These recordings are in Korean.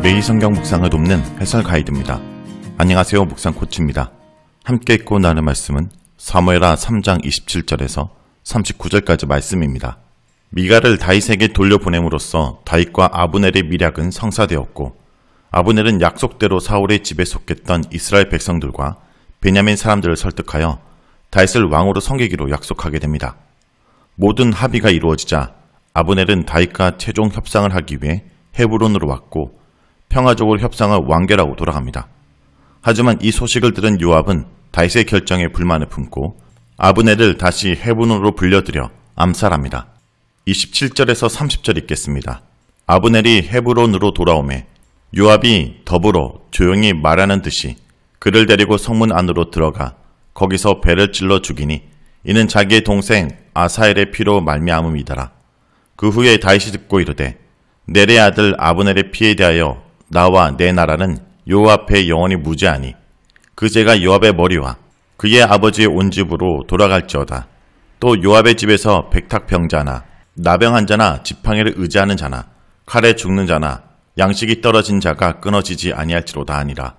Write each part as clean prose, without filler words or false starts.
매일 성경 묵상을 돕는 해설 가이드입니다. 안녕하세요. 묵상 코치입니다. 함께 읽고 나눈 말씀은 사무엘하 3장 27절에서 39절까지 말씀입니다. 미갈을 다윗에게 돌려보냄으로써 다윗과 아브넬의 밀약은 성사되었고, 아브넬은 약속대로 사울의 집에 속했던 이스라엘 백성들과 베냐민 사람들을 설득하여 다윗을 왕으로 섬기기로 약속하게 됩니다. 모든 합의가 이루어지자 아브넬은 다윗과 최종 협상을 하기 위해 헤브론으로 왔고, 평화적으로 협상을 완결하고 돌아갑니다. 하지만 이 소식을 들은 요압은 다윗의 결정에 불만을 품고 아브넬을 다시 헤브론으로 불려들여 암살합니다. 27절에서 30절 읽겠습니다. 아브넬이 헤브론으로 돌아오매 요압이 더불어 조용히 말하는 듯이 그를 데리고 성문 안으로 들어가 거기서 배를 찔러 죽이니 이는 자기의 동생 아사엘의 피로 말미암음이더라. 그 후에 다윗이 듣고 이르되 넬의 아들 아브넬의 피에 대하여 나와 내 나라는 여호와 앞에 영원히 무죄하니 그 죄가 요압의 머리와 그의 아버지의 온 집으로 돌아갈지어다. 또 요압의 집에서 백탁병자나 나병한 자나 지팡이를 의지하는 자나 칼에 죽는 자나 양식이 떨어진 자가 끊어지지 아니할지로다 하니라.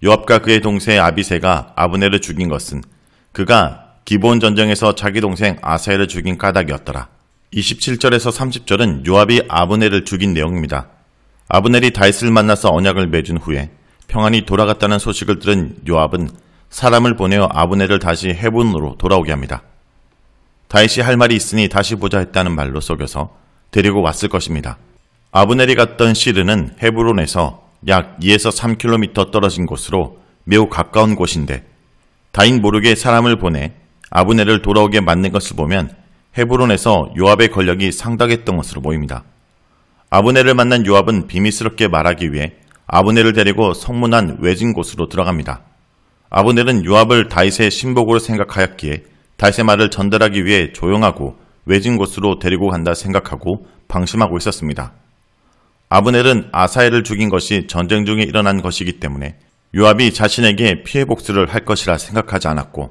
요압과 그의 동생 아비새가 아브넬을 죽인 것은 그가 기브온 전쟁에서 자기 동생 아사엘을 죽인 까닭이었더라. 27절에서 30절은 요압이 아브넬을 죽인 내용입니다. 아브넬이 다윗을 만나서 언약을 맺은 후에 평안히 돌아갔다는 소식을 들은 요압은 사람을 보내어 아브넬을 다시 헤브론으로 돌아오게 합니다. 다윗이 할 말이 있으니 다시 보자 했다는 말로 속여서 데리고 왔을 것입니다. 아브넬이 갔던 시르는 헤브론에서 약 2에서 3km 떨어진 곳으로 매우 가까운 곳인데 다윗 모르게 사람을 보내 아브넬을 돌아오게 만든 것을 보면 헤브론에서 요압의 권력이 상당했던 것으로 보입니다. 아브넬을 만난 요압은 비밀스럽게 말하기 위해 아브넬을 데리고 성문 안 외진 곳으로 들어갑니다. 아브넬은 요압을 다윗의 신복으로 생각하였기에 다윗의 말을 전달하기 위해 조용하고 외진 곳으로 데리고 간다 생각하고 방심하고 있었습니다. 아브넬은 아사엘을 죽인 것이 전쟁 중에 일어난 것이기 때문에 요압이 자신에게 피해 복수를 할 것이라 생각하지 않았고,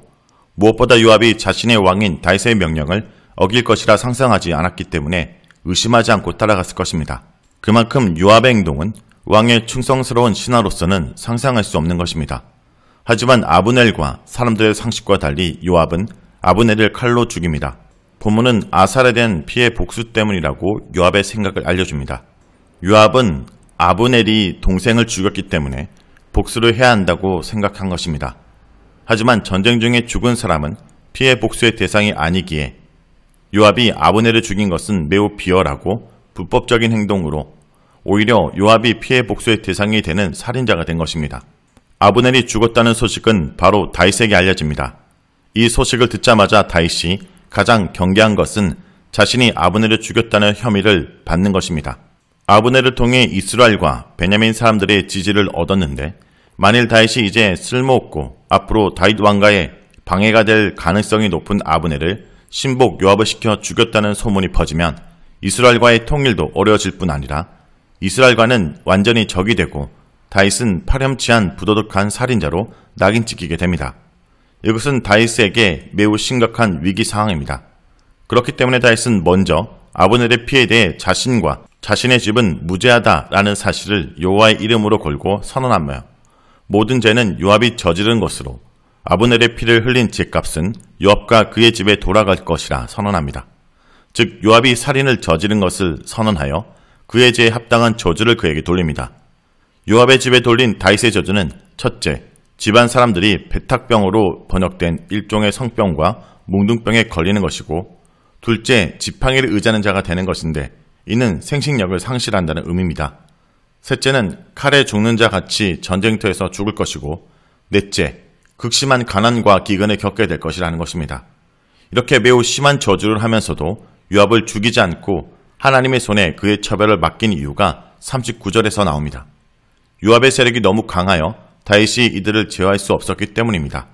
무엇보다 요압이 자신의 왕인 다윗의 명령을 어길 것이라 상상하지 않았기 때문에 의심하지 않고 따라갔을 것입니다. 그만큼 요압의 행동은 왕의 충성스러운 신하로서는 상상할 수 없는 것입니다. 하지만 아브넬과 사람들의 상식과 달리 요압은 아브넬을 칼로 죽입니다. 본문은 아살에 대한 피해 복수 때문이라고 요압의 생각을 알려줍니다. 요압은 아브넬이 동생을 죽였기 때문에 복수를 해야 한다고 생각한 것입니다. 하지만 전쟁 중에 죽은 사람은 피해 복수의 대상이 아니기에 요압이 아브넬을 죽인 것은 매우 비열하고 불법적인 행동으로 오히려 요압이 피해 복수의 대상이 되는 살인자가 된 것입니다. 아브넬이 죽었다는 소식은 바로 다윗에게 알려집니다. 이 소식을 듣자마자 다윗이 가장 경계한 것은 자신이 아브넬을 죽였다는 혐의를 받는 것입니다. 아브넬을 통해 이스라엘과 베냐민 사람들의 지지를 얻었는데 만일 다윗이 이제 쓸모없고 앞으로 다윗 왕가에 방해가 될 가능성이 높은 아브넬을 신복 요압을 시켜 죽였다는 소문이 퍼지면 이스라엘과의 통일도 어려워질 뿐 아니라 이스라엘과는 완전히 적이 되고 다윗은 파렴치한 부도덕한 살인자로 낙인 찍히게 됩니다. 이것은 다윗에게 매우 심각한 위기 상황입니다. 그렇기 때문에 다윗은 먼저 아브넬의 피해에 대해 자신과 자신의 집은 무죄하다라는 사실을 여호와의 이름으로 걸고 선언하며 모든 죄는 요압이 저지른 것으로 아브넬의 피를 흘린 죄값은 요압과 그의 집에 돌아갈 것이라 선언합니다. 즉 요압이 살인을 저지른 것을 선언하여 그의 죄에 합당한 저주를 그에게 돌립니다. 요압의 집에 돌린 다윗의 저주는 첫째, 집안 사람들이 배탁병으로 번역된 일종의 성병과 뭉둥병에 걸리는 것이고, 둘째, 지팡이를 의지하는 자가 되는 것인데 이는 생식력을 상실한다는 의미입니다. 셋째는 칼에 죽는 자 같이 전쟁터에서 죽을 것이고, 넷째, 극심한 가난과 기근을 겪게 될 것이라는 것입니다. 이렇게 매우 심한 저주를 하면서도 요압을 죽이지 않고 하나님의 손에 그의 처벌을 맡긴 이유가 39절에서 나옵니다. 요압의 세력이 너무 강하여 다윗이 이들을 제어할 수 없었기 때문입니다.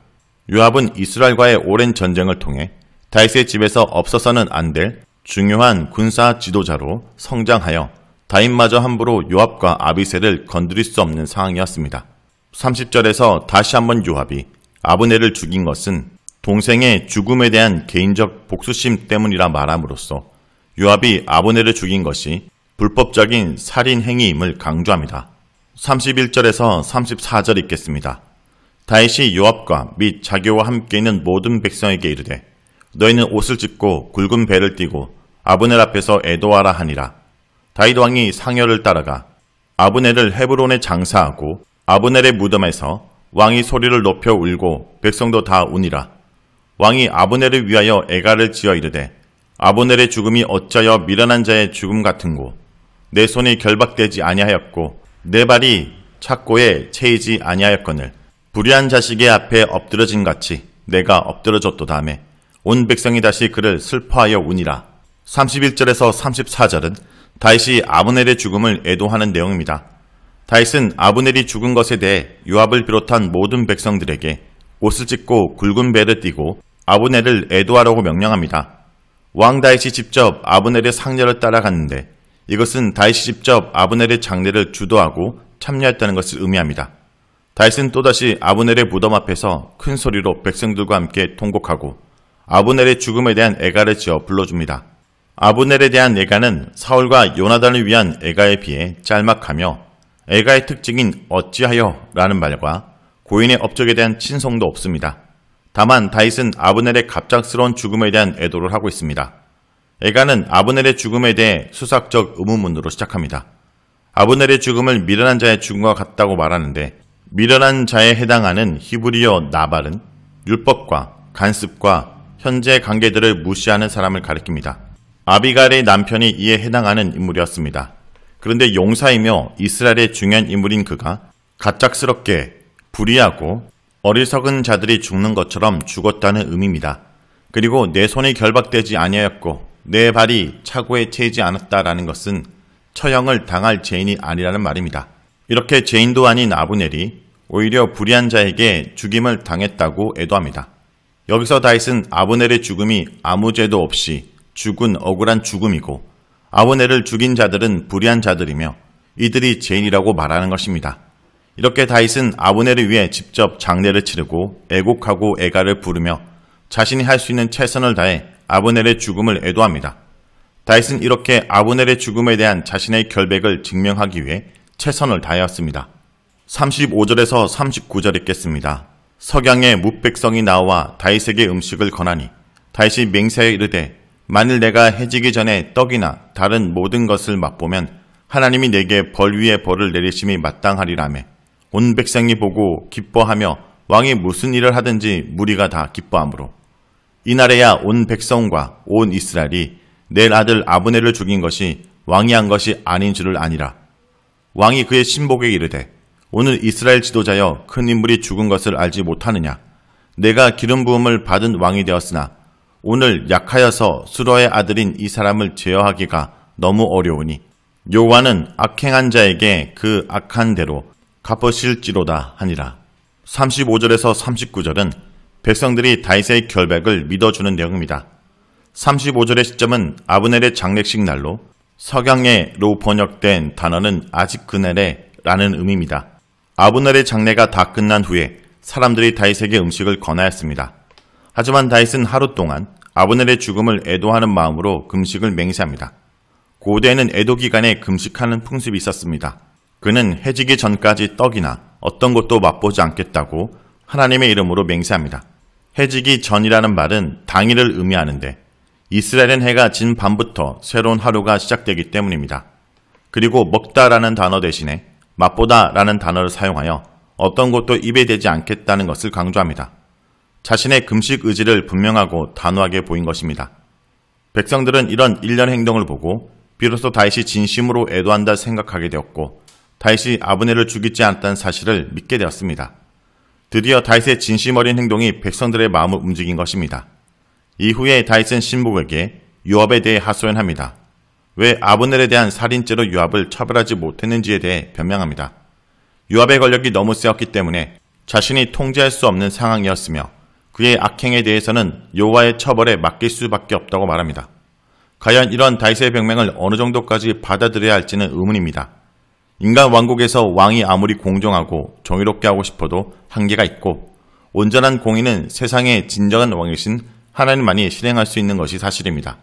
요압은 이스라엘과의 오랜 전쟁을 통해 다윗의 집에서 없어서는 안 될 중요한 군사 지도자로 성장하여 다윗마저 함부로 요압과 아비새를 건드릴 수 없는 상황이었습니다. 30절에서 다시 한번 요압이 아브넬을 죽인 것은 동생의 죽음에 대한 개인적 복수심 때문이라 말함으로써 요압이 아브넬을 죽인 것이 불법적인 살인 행위임을 강조합니다. 31절에서 34절 읽겠습니다. 다윗이 요압과 및 자기와 함께 있는 모든 백성에게 이르되 너희는 옷을 찢고 굵은 배를 띠고 아브넬 앞에서 애도하라 하니라. 다윗 왕이 상여를 따라가 아브넬을 헤브론에 장사하고 아브넬의 무덤에서 왕이 소리를 높여 울고 백성도 다 우니라. 왕이 아브넬을 위하여 애가를 지어 이르되 아브넬의 죽음이 어찌하여 미련한 자의 죽음 같은고 내 손이 결박되지 아니하였고 내 발이 착고에 채이지 아니하였거늘 불의한 자식의 앞에 엎드러진 같이 내가 엎드러졌도다 하며 온 백성이 다시 그를 슬퍼하여 우니라. 31절에서 34절은 다윗이 아브넬의 죽음을 애도하는 내용입니다. 다윗은 아브넬이 죽은 것에 대해 요압을 비롯한 모든 백성들에게 옷을 찢고 굵은 배를 띠고 아브넬을 애도하라고 명령합니다. 왕 다윗이 직접 아브넬의 상려를 따라갔는데 이것은 다윗이 직접 아브넬의 장례를 주도하고 참여했다는 것을 의미합니다. 다윗은 또다시 아브넬의 무덤 앞에서 큰 소리로 백성들과 함께 통곡하고 아브넬의 죽음에 대한 애가를 지어 불러줍니다. 아브넬에 대한 애가는 사울과 요나단을 위한 애가에 비해 짤막하며 애가의 특징인 어찌하여 라는 말과 고인의 업적에 대한 친송도 없습니다. 다만 다윗은 아브넬의 갑작스러운 죽음에 대한 애도를 하고 있습니다. 애가는 아브넬의 죽음에 대해 수삭적 의문문으로 시작합니다. 아브넬의 죽음을 미련한 자의 죽음과 같다고 말하는데 미련한 자에 해당하는 히브리어 나발은 율법과 간습과 현재 관계들을 무시하는 사람을 가리킵니다. 아비갈의 남편이 이에 해당하는 인물이었습니다. 그런데 용사이며 이스라엘의 중요한 인물인 그가 갑작스럽게 불의하고 어리석은 자들이 죽는 것처럼 죽었다는 의미입니다. 그리고 내 손이 결박되지 아니하였고 내 발이 차고에 채이지 않았다라는 것은 처형을 당할 죄인이 아니라는 말입니다. 이렇게 죄인도 아닌 아브넬이 오히려 불의한 자에게 죽임을 당했다고 애도합니다. 여기서 다윗은 아브넬의 죽음이 아무 죄도 없이 죽은 억울한 죽음이고 아브넬을 죽인 자들은 불의한 자들이며 이들이 죄인이라고 말하는 것입니다. 이렇게 다윗은 아브넬을 위해 직접 장례를 치르고 애곡하고 애가를 부르며 자신이 할 수 있는 최선을 다해 아브넬의 죽음을 애도합니다. 다윗은 이렇게 아브넬의 죽음에 대한 자신의 결백을 증명하기 위해 최선을 다하였습니다. 35절에서 39절 읽겠습니다. 석양의 뭇백성이 나와 다윗에게 음식을 권하니 다윗이 맹세하여 이르되 만일 내가 해지기 전에 떡이나 다른 모든 것을 맛보면 하나님이 내게 벌 위에 벌을 내리심이 마땅하리라며 온 백성이 보고 기뻐하며 왕이 무슨 일을 하든지 무리가 다 기뻐하므로 이날에야 온 백성과 온 이스라엘이 내 아들 아브넬을 죽인 것이 왕이 한 것이 아닌 줄을 아니라. 왕이 그의 신복에게 이르되 오늘 이스라엘 지도자여 큰 인물이 죽은 것을 알지 못하느냐. 내가 기름 부음을 받은 왕이 되었으나 오늘 약하여서 수로의 아들인 이 사람을 제어하기가 너무 어려우니 여호와는 악행한 자에게 그 악한 대로 갚으실지로다 하니라. 35절에서 39절은 백성들이 다윗의 결백을 믿어주는 내용입니다. 35절의 시점은 아브넬의 장례식 날로 석양에로 번역된 단어는 아직 그날에 라는 의미입니다. 아브넬의 장례가 다 끝난 후에 사람들이 다윗에게 음식을 권하였습니다. 하지만 다윗은 하루 동안 아브넬의 죽음을 애도하는 마음으로 금식을 맹세합니다. 고대에는 애도 기간에 금식하는 풍습이 있었습니다. 그는 해지기 전까지 떡이나 어떤 것도 맛보지 않겠다고 하나님의 이름으로 맹세합니다. 해지기 전이라는 말은 당일을 의미하는데 이스라엘은 해가 진 밤부터 새로운 하루가 시작되기 때문입니다. 그리고 먹다라는 단어 대신에 맛보다라는 단어를 사용하여 어떤 것도 입에 대지 않겠다는 것을 강조합니다. 자신의 금식 의지를 분명하고 단호하게 보인 것입니다. 백성들은 이런 일련의 행동을 보고 비로소 다윗이 진심으로 애도한다 생각하게 되었고 다윗이 아브넬을 죽이지 않았다는 사실을 믿게 되었습니다. 드디어 다윗의 진심 어린 행동이 백성들의 마음을 움직인 것입니다. 이후에 다윗은 신복에게 요압에 대해 하소연합니다. 왜 아브넬에 대한 살인죄로 요압을 처벌하지 못했는지에 대해 변명합니다. 요압의 권력이 너무 세었기 때문에 자신이 통제할 수 없는 상황이었으며 그의 악행에 대해서는 여호와의 처벌에 맡길 수밖에 없다고 말합니다. 과연 이런 다윗의 병명을 어느 정도까지 받아들여야 할지는 의문입니다. 인간 왕국에서 왕이 아무리 공정하고 정의롭게 하고 싶어도 한계가 있고 온전한 공의는 세상의 진정한 왕이신 하나님만이 실행할 수 있는 것이 사실입니다.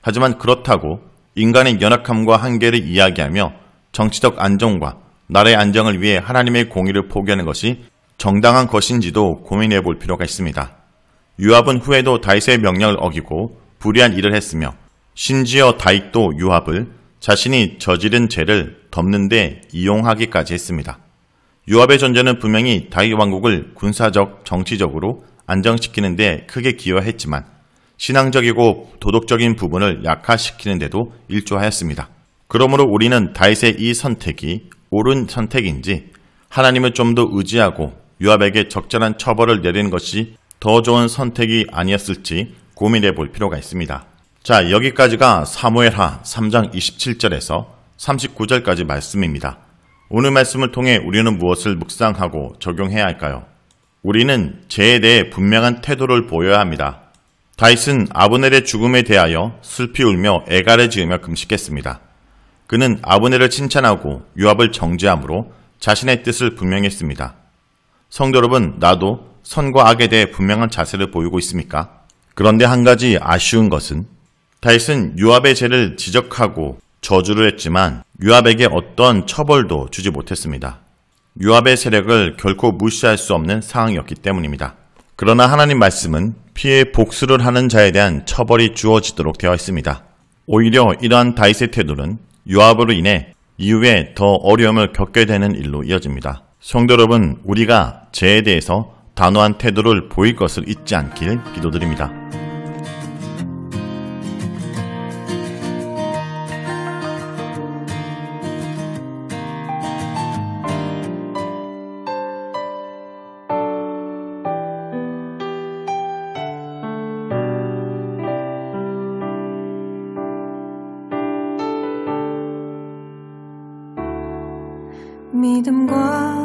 하지만 그렇다고 인간의 연약함과 한계를 이야기하며 정치적 안정과 나라의 안정을 위해 하나님의 공의를 포기하는 것이 정당한 것인지도 고민해 볼 필요가 있습니다. 요압은 후에도 다윗의 명령을 어기고 불의한 일을 했으며 심지어 다윗도 요압을 자신이 저지른 죄를 덮는 데 이용하기까지 했습니다. 요압의 존재는 분명히 다윗 왕국을 군사적, 정치적으로 안정시키는 데 크게 기여했지만 신앙적이고 도덕적인 부분을 약화시키는 데도 일조하였습니다. 그러므로 우리는 다윗의 이 선택이 옳은 선택인지 하나님을 좀 더 의지하고 요압에게 적절한 처벌을 내리는 것이 더 좋은 선택이 아니었을지 고민해 볼 필요가 있습니다. 자, 여기까지가 사무엘하 3장 27절에서 39절까지 말씀입니다. 오늘 말씀을 통해 우리는 무엇을 묵상하고 적용해야 할까요? 우리는 죄에 대해 분명한 태도를 보여야 합니다. 다윗은 아브넬의 죽음에 대하여 슬피 울며 애가를 지으며 금식했습니다. 그는 아브넬을 칭찬하고 요압을 정죄함으로 자신의 뜻을 분명히 했습니다. 성도 여러분, 나도 선과 악에 대해 분명한 자세를 보이고 있습니까? 그런데 한 가지 아쉬운 것은 다윗은 요압의 죄를 지적하고 저주를 했지만 요압에게 어떤 처벌도 주지 못했습니다. 요압의 세력을 결코 무시할 수 없는 상황이었기 때문입니다. 그러나 하나님 말씀은 피해 복수를 하는 자에 대한 처벌이 주어지도록 되어 있습니다. 오히려 이러한 다윗의 태도는 요압으로 인해 이후에 더 어려움을 겪게 되는 일로 이어집니다. 성도 여러분, 우리가 죄에 대해서 단호한 태도를 보일 것을 잊지 않길 기도드립니다. 믿음과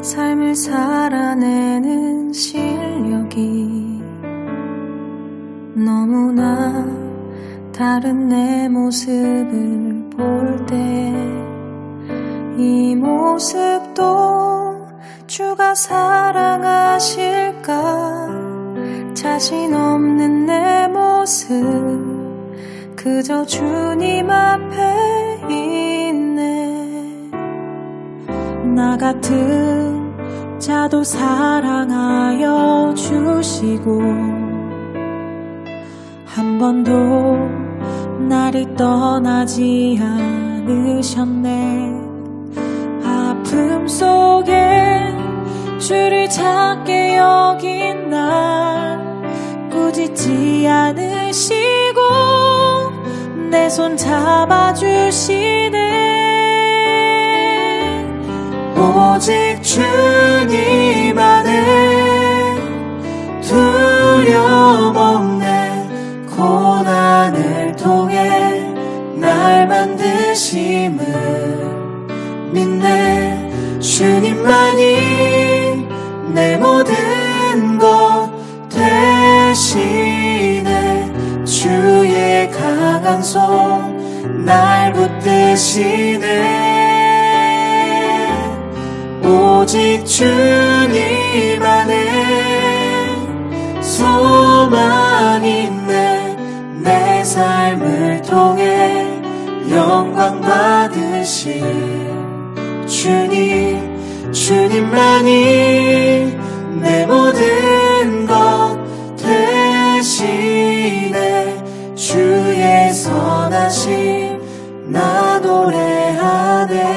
삶을 살아내는 실력이 너무나 다른 내 모습을 볼 때 이 모습도 주가 사랑하실까? 자신 없는 내 모습 그저 주님 앞에 있네. 나 같은 자도 사랑하여 주시고 한 번도 나를 떠나지 않으셨네. 아픔 속에 주를 찾게 여긴 날 꾸짖지 않으시고 내 손 잡아주시네. 오직 주님 안에 두려움 없네. 고난을 통해 날 만드심을 믿네. 주님만이 내 모든 것 대신에 주의 강한 손 날 붙드시네. 오직 주님 안에 소망 있네. 내 삶을 통해 영광 받으실 주님만이 내 모든 것 대신에 주의 선하심 나 노래하네.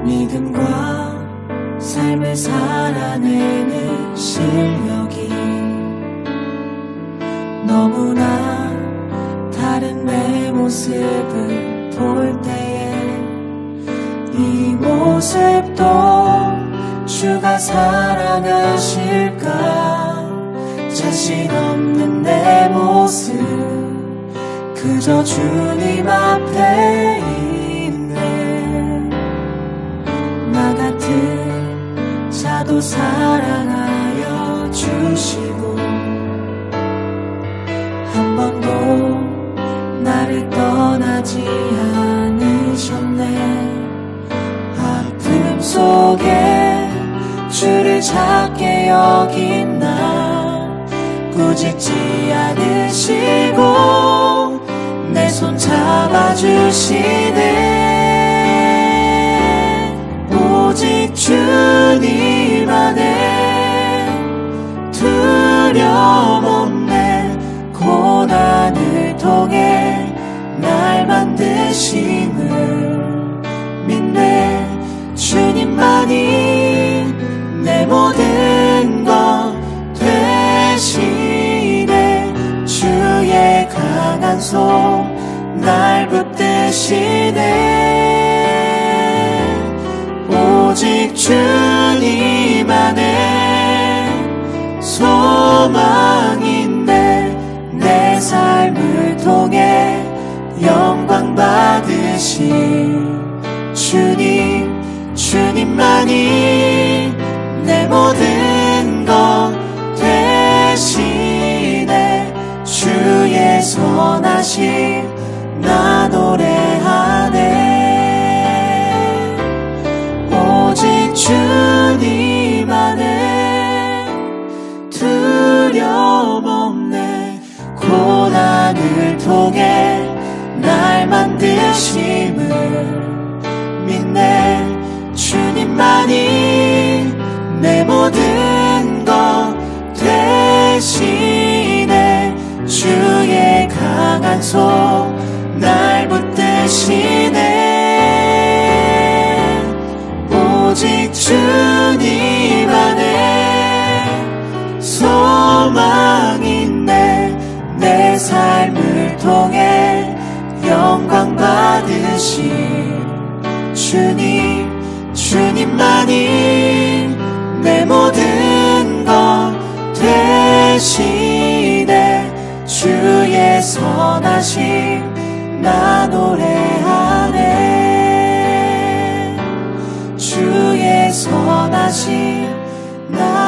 믿음과 삶을 살아내는 실력이 너무나 다른 내 모습을 볼 때에 이 모습도 주가 사랑하실까? 자신 없는 내 모습 그저 주님 앞에 있네. 나 같은 자도 사랑하여 주시고 한 번도 나를 떠나지 않으시네. 받으셨네. 아픔 속에 주를 작게 여긴 나 꾸짖지 않으시고 내 손 잡아주시네. 오직 주님 안에 두려움 없네. 고난을 통해 날 만드심을 믿네. 주님만이 내 모든 것 되시네. 주의 강한 손 날 붙드시네. 오직 주님 안에 소망인데 내 삶을 통해 영광 받으신 주님만이 내 모든 것 되시네. 주의 선하심 나 노래하네. 오직 주님 안에 두려움 없네. 고난을 통해 날 만드심을 믿네. 주님만이 내 모든 것 되시네. 주의 강한 손 날 붙드시네. 오직 주님 안에 소망있네. 내 삶을 통해 영광 받으신 주님만이 내 모든 것 되시네. 주의 선하심 나 노래하네. 주의 선하심 나